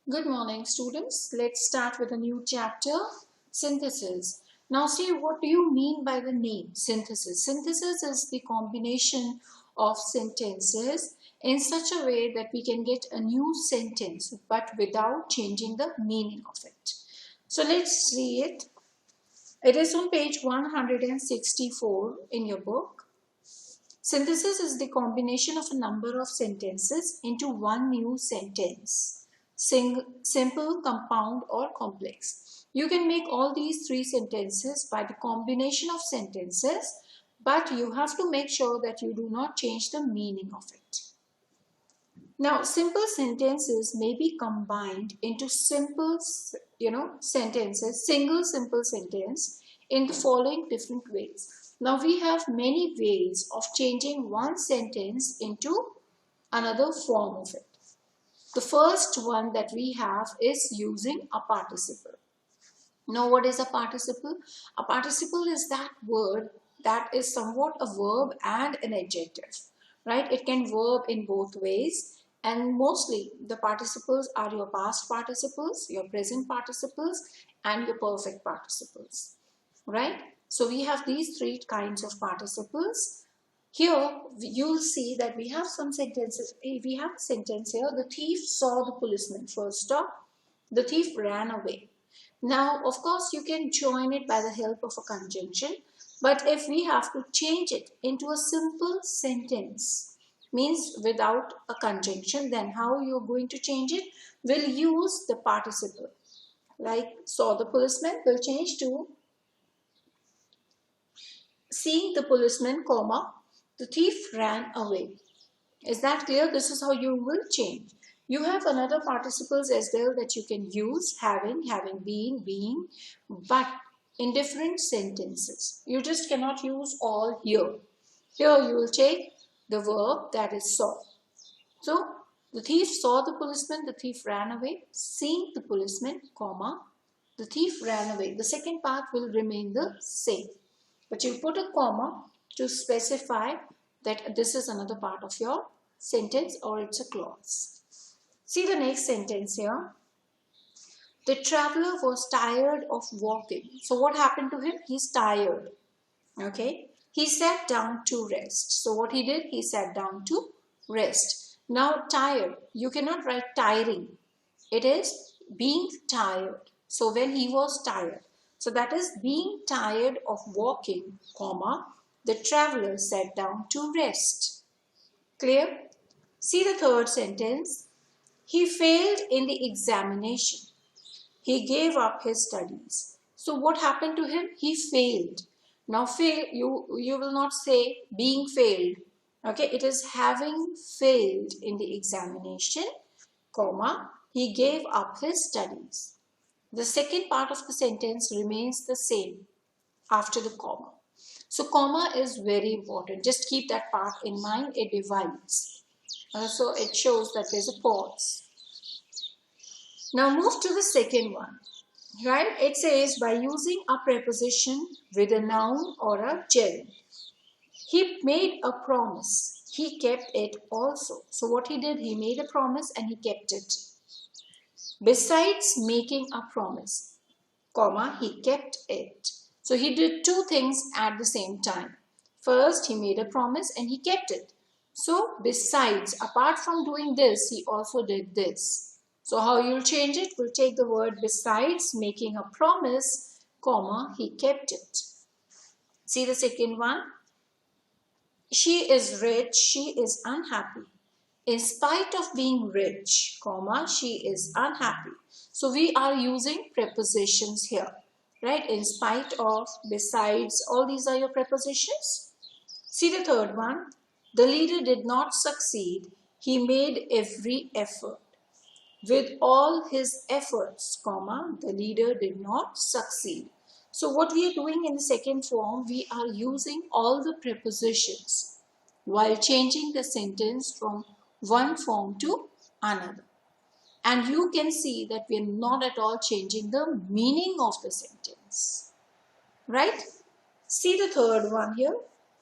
Good morning, students. Let's start with a new chapter, synthesis. Now see, what do you mean by the name synthesis? Synthesis is the combination of sentences in such a way that we can get a new sentence but without changing the meaning of it. So let's see it. It is on page 164 in your book. Synthesis is the combination of a number of sentences into one new sentence. Simple, compound, or complex. You can make all these three sentences by the combination of sentences, but you have to make sure that you do not change the meaning of it. Now, simple sentences may be combined into simple, sentences, single simple sentence in the following different ways. Now, we have many ways of changing one sentence into another form of it. The first one that we have is using a participle. Now, what is a participle? A participle is that word that is somewhat a verb and an adjective, right? It can verb in both ways. And mostly the participles are your past participles, your present participles, and your perfect participles, right? So we have these three kinds of participles. Here you'll see that we have some sentences. We have a sentence here. The thief saw the policeman. First stop. The thief ran away. Now, of course, you can join it by the help of a conjunction. But if we have to change it into a simple sentence, means without a conjunction, then how you're going to change it? We'll use the participle. Like saw the policeman will change to seeing the policeman, comma, the thief ran away. Is that clear? This is how you will change. You have another participles as well that you can use, having been, being, but in different sentences. You just cannot use all here. Here you will take the verb that is saw. So, the thief saw the policeman, the thief ran away. Seeing the policeman, comma, the thief ran away. The second part will remain the same. But you put a comma to specify that this is another part of your sentence or it's a clause. See the next sentence here. The traveler was tired of walking. So what happened to him? He's tired. Okay. He sat down to rest. So what he did? He sat down to rest. Now tired. You cannot write tiring. It is being tired. So when he was tired. So that is being tired of walking, comma, the traveler sat down to rest. Clear? See the third sentence. He failed in the examination. He gave up his studies. So what happened to him? He failed. Now fail, you will not say being failed. Okay, it is having failed in the examination, comma, he gave up his studies. The second part of the sentence remains the same after the comma. So comma is very important. Just keep that part in mind. It divides. So it shows that there's a pause. Now move to the second one. Right? It says by using a preposition with a noun or a gerund. He made a promise. He kept it also. So what he did, he made a promise and he kept it. Besides making a promise, comma, he kept it. So he did two things at the same time. First, he made a promise and he kept it. So besides, apart from doing this, he also did this. So how you'll change it? We'll take the word besides making a promise, comma, he kept it. See the second one? She is rich, she is unhappy. In spite of being rich, comma, she is unhappy. So we are using prepositions here, right? In spite of, besides, all these are your prepositions. See the third one. The leader did not succeed. He made every effort. With all his efforts, comma, the leader did not succeed. So what we are doing in the second form, we are using all the prepositions while changing the sentence from one form to another. And you can see that we are not at all changing the meaning of the sentence. Right? See the third one here.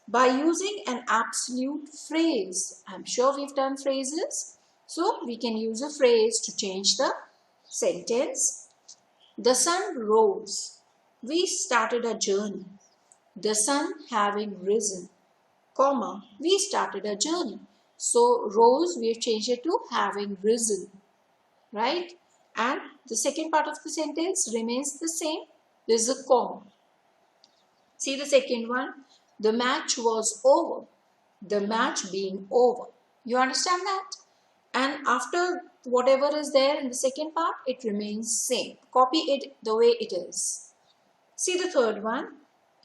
By using an absolute phrase. I'm sure we've done phrases. So we can use a phrase to change the sentence. The sun rose. We started a journey. The sun having risen, comma, we started a journey. So rose, we have changed it to having risen, right? And the second part of the sentence remains the same. There is a comma. See the second one. The match was over. The match being over. You understand that? And after whatever is there in the second part, it remains same. Copy it the way it is. See the third one.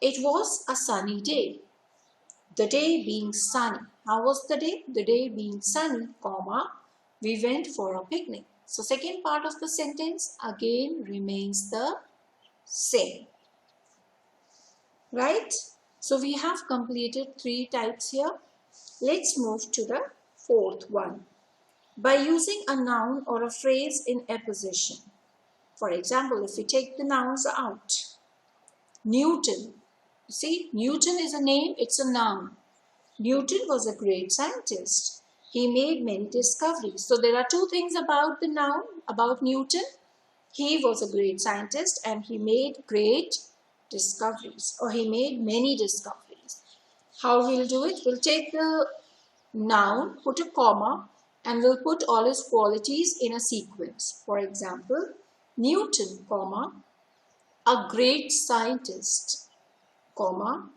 It was a sunny day. The day being sunny. How was the day? The day being sunny, comma, we went for a picnic. So second part of the sentence again remains the same. Right? So we have completed 3 types here. Let's move to the fourth one. By using a noun or a phrase in a position. For example, if we take the nouns out. Newton. See, Newton is a name, it's a noun. Newton was a great scientist. He made many discoveries. So there are 2 things about the noun, about Newton. He was a great scientist and he made great discoveries, or he made many discoveries. How we'll do it? We'll take the noun, put a comma, and we'll put all his qualities in a sequence. For example, Newton, comma, a great scientist, comma,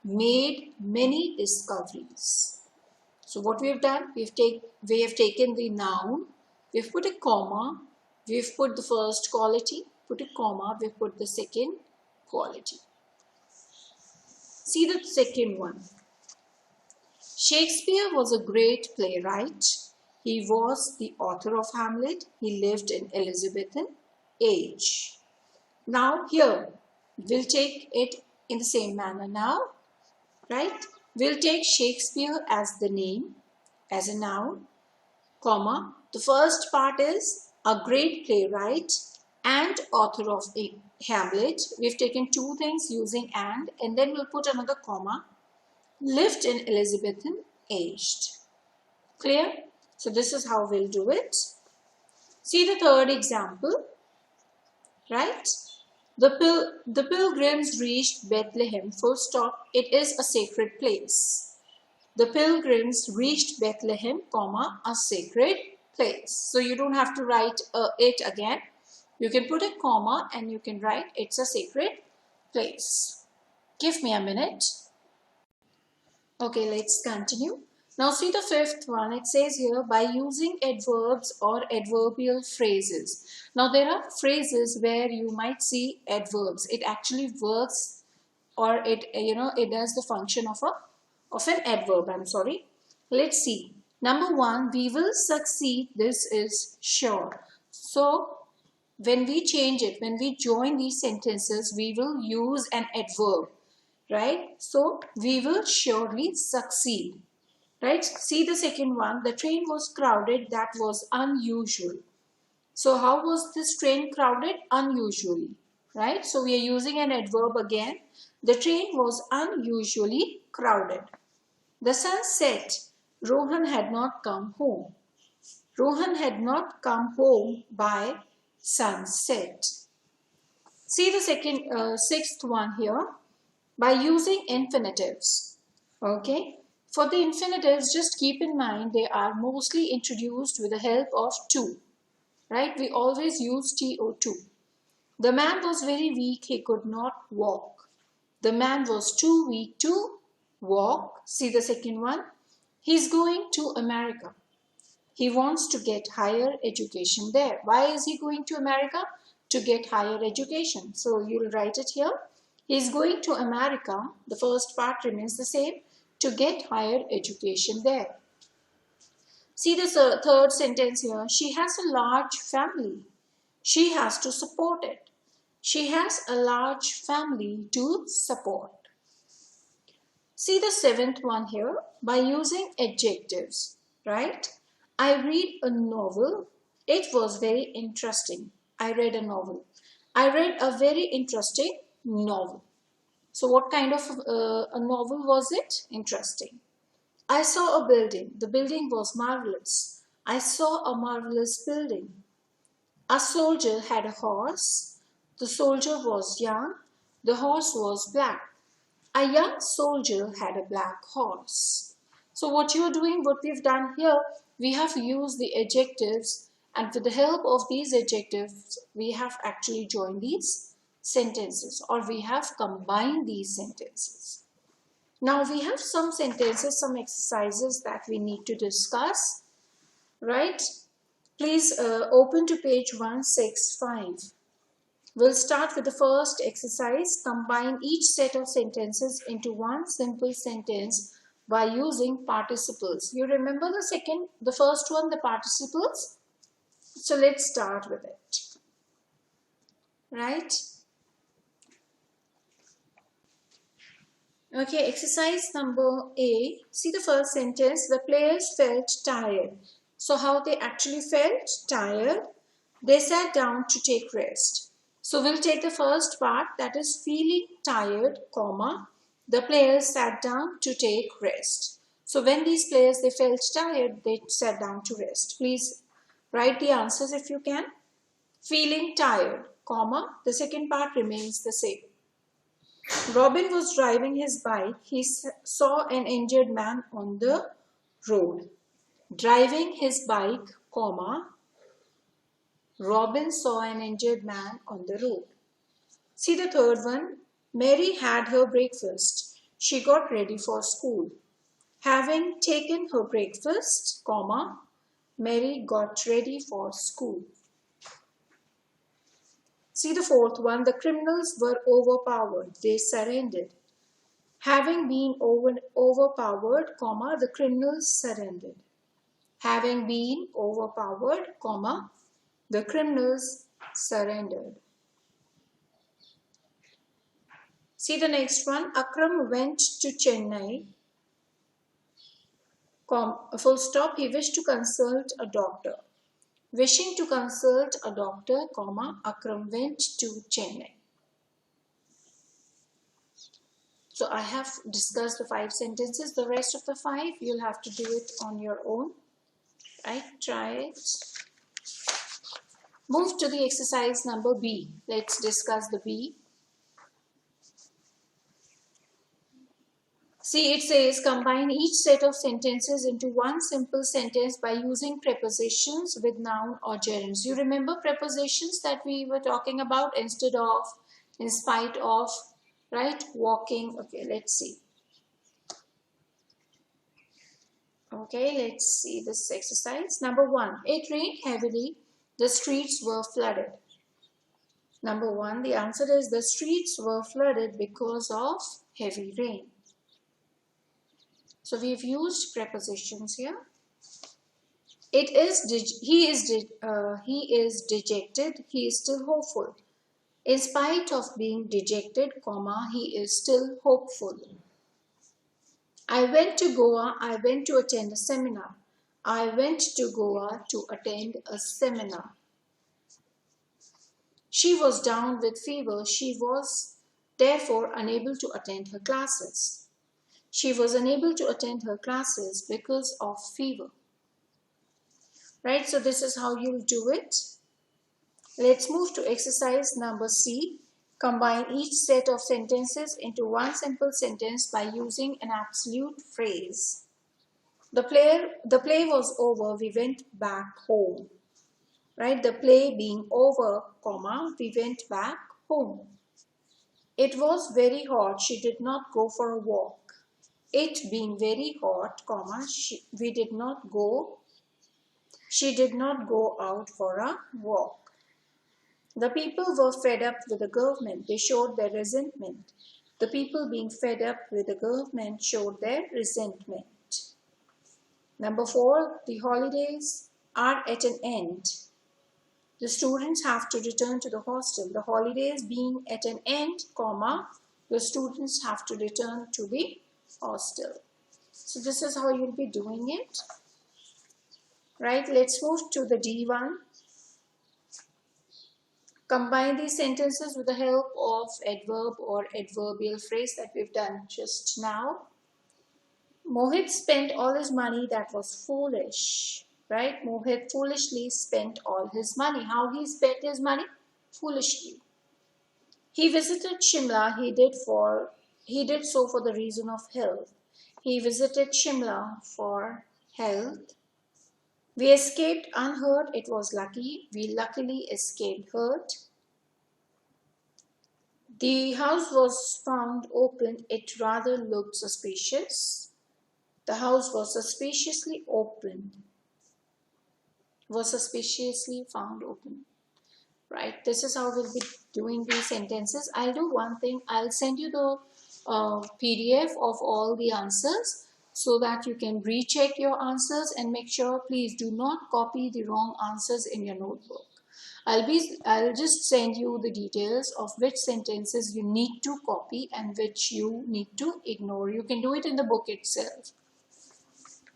made many discoveries. So what we have done, we have taken the noun, we've put a comma, we've put the first quality, put a comma, we've put the second quality. See the second one. Shakespeare was a great playwright. He was the author of Hamlet. He lived in Elizabethan age. Now here, we'll take it in the same manner now, right? We'll take Shakespeare as the name, as a noun, comma. The first part is a great playwright and author of Hamlet. We've taken 2 things using and then we'll put another comma. Lived in Elizabethan aged. Clear? So this is how we'll do it. See the third example, right? The pilgrims reached Bethlehem, full stop. It is a sacred place. The pilgrims reached Bethlehem, comma, a sacred place. So you don't have to write it again. You can put a comma and you can write it's a sacred place. Give me a minute. Okay, let's continue. Now see the fifth one. It says here, by using adverbs or adverbial phrases. Now there are phrases where you might see adverbs. It actually works, or it does the function of an adverb. I'm sorry. Let's see. Number 1, we will succeed. This is sure. So when we change it, when we join these sentences, we will use an adverb, right? So we will surely succeed. Right? See the second one. The train was crowded. That was unusual. So how was this train crowded? Unusually. Right? So we are using an adverb again. The train was unusually crowded. The sun set. Rohan had not come home. Rohan had not come home by sunset. See the sixth one here. By using infinitives. Okay. For the infinitives, just keep in mind they are mostly introduced with the help of to, right? We always use to. The man was very weak, he could not walk. The man was too weak to walk. See the second one. He's going to America. He wants to get higher education there. Why is he going to America? To get higher education. So you'll write it here. He's going to America. The first part remains the same. To get higher education there. See the third sentence here. She has a large family. She has to support it. She has a large family to support. See the seventh one here. By using adjectives, right? I read a novel. It was very interesting. I read a novel. I read a very interesting novel. So what kind of a novel was it? Interesting. I saw a building. The building was marvelous. I saw a marvelous building. A soldier had a horse. The soldier was young. The horse was black. A young soldier had a black horse. So what you're doing, what we've done here, we have used the adjectives, and with the help of these adjectives, we have actually joined these sentences, or we have combined these sentences. Now we have some sentences, some exercises that we need to discuss, right? Please open to page 165. We'll start with the first exercise. Combine each set of sentences into one simple sentence by using participles. You remember the first one, the participles? So let's start with it, right? Okay, exercise number A. See the first sentence. The players felt tired. So how they actually felt tired? They sat down to take rest. So we'll take the first part, that is feeling tired, comma, the players sat down to take rest. So when these players, they felt tired, they sat down to rest. Please write the answers if you can. Feeling tired, comma, the second part remains the same. Robin was driving his bike. He saw an injured man on the road. Driving his bike, comma, Robin saw an injured man on the road. See the third one. Mary had her breakfast. She got ready for school. Having taken her breakfast, comma, Mary got ready for school. See the fourth one. The criminals were overpowered. They surrendered. Having been overpowered, comma, the criminals surrendered. Having been overpowered, comma, the criminals surrendered. See the next one. Akram went to Chennai. Full stop. He wished to consult a doctor. Wishing to consult a doctor, comma, Akram went to Chennai. So I have discussed the 5 sentences. The rest of the 5, you'll have to do it on your own. Right? Try it. Move to the exercise number B. Let's discuss the B. See, it says combine each set of sentences into one simple sentence by using prepositions with noun or gerunds. You remember prepositions that we were talking about? Instead of, in spite of, right? Walking. Okay, let's see. Okay, let's see this exercise. Number 1, it rained heavily. The streets were flooded. Number 1, the answer is the streets were flooded because of heavy rain. So we've used prepositions here. He is dejected. He is still hopeful. In spite of being dejected, comma, he is still hopeful. I went to Goa. I went to attend a seminar. I went to Goa to attend a seminar. She was down with fever. She was therefore unable to attend her classes. She was unable to attend her classes because of fever. Right, so this is how you'll do it. Let's move to exercise number C. Combine each set of sentences into one simple sentence by using an absolute phrase. The play was over, we went back home. Right, the play being over, comma, we went back home. It was very hot, she did not go for a walk. It being very hot, comma, she did not go out for a walk. The people were fed up with the government. They showed their resentment. The people being fed up with the government showed their resentment. Number 4, the holidays are at an end. The students have to return to the hostel. The holidays being at an end, comma, the students have to return to the hostel. So this is how you'll be doing it. Right, let's move to the D1. Combine these sentences with the help of adverb or adverbial phrase that we've done just now. Mohit spent all his money. That was foolish. right? Mohit foolishly spent all his money. How he spent his money? Foolishly. He visited Shimla. He did so for the reason of health. He visited Shimla for health. We escaped unhurt. It was lucky. We luckily escaped hurt. The house was found open. It rather looked suspicious. The house was suspiciously open. Was suspiciously found open. Right, this is how we'll be doing these sentences. I'll do one thing. I'll send you the PDF of all the answers so that you can recheck your answers, and make sure, please do not copy the wrong answers in your notebook. I'll just send you the details of which sentences you need to copy and which you need to ignore. You can do it in the book itself.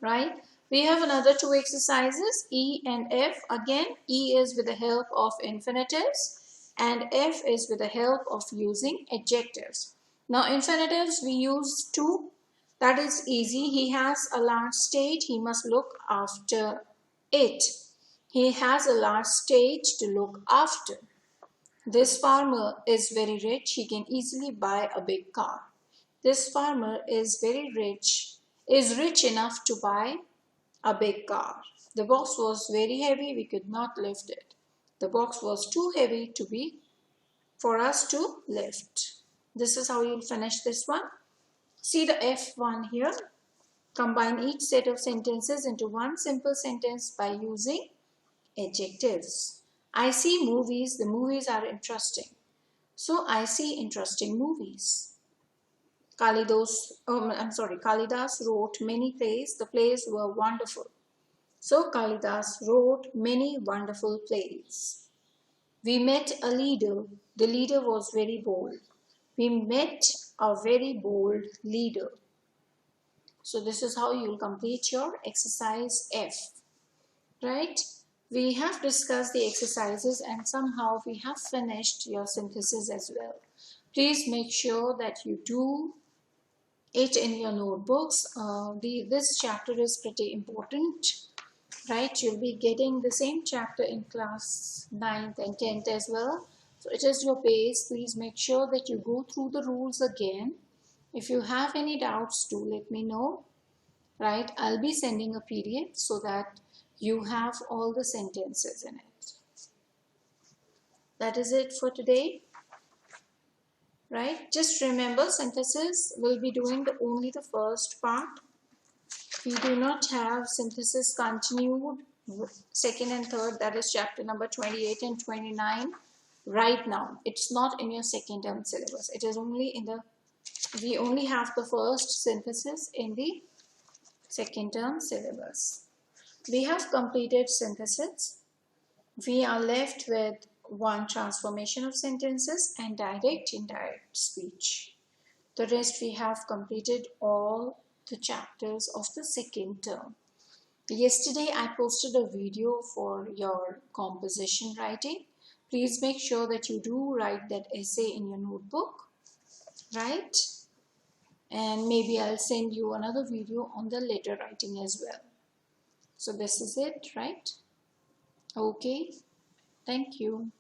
Right? We have another two exercises, E and F. Again, E is with the help of infinitives and F is with the help of using adjectives. Now, infinitives we use to. That is easy. He has a large stage. He must look after it. He has a large stage to look after. This farmer is very rich. He can easily buy a big car. This farmer is very rich, is rich enough to buy a big car. The box was very heavy. We could not lift it. The box was too heavy for us to lift. This is how you'll finish this one. See the F1 here. Combine each set of sentences into one simple sentence by using adjectives. I see movies. The movies are interesting. So I see interesting movies. Kalidas wrote many plays. The plays were wonderful. So Kalidas wrote many wonderful plays. We met a leader. The leader was very bold. We met a very bold leader. So this is how you will complete your exercise F. Right? We have discussed the exercises and somehow we have finished your synthesis as well. Please make sure that you do it in your notebooks. This chapter is pretty important. Right, you'll be getting the same chapter in class 9th and 10th as well. So it is your base. Please make sure that you go through the rules again. If you have any doubts, do let me know. Right, I'll be sending a PDF so that you have all the sentences in it. That is it for today. Right, just remember, synthesis will be doing only the first part. We do not have synthesis continued second and third, that is chapter number 28 and 29 right now. It's not in your second term syllabus. It is only we only have the first synthesis in the second term syllabus. We have completed synthesis. We are left with one transformation of sentences and direct indirect speech. The rest we have completed all the chapters of the second term. Yesterday I posted a video for your composition writing. Please make sure that you do write that essay in your notebook, right? And maybe I'll send you another video on the letter writing as well. So this is it, right? Okay, thank you.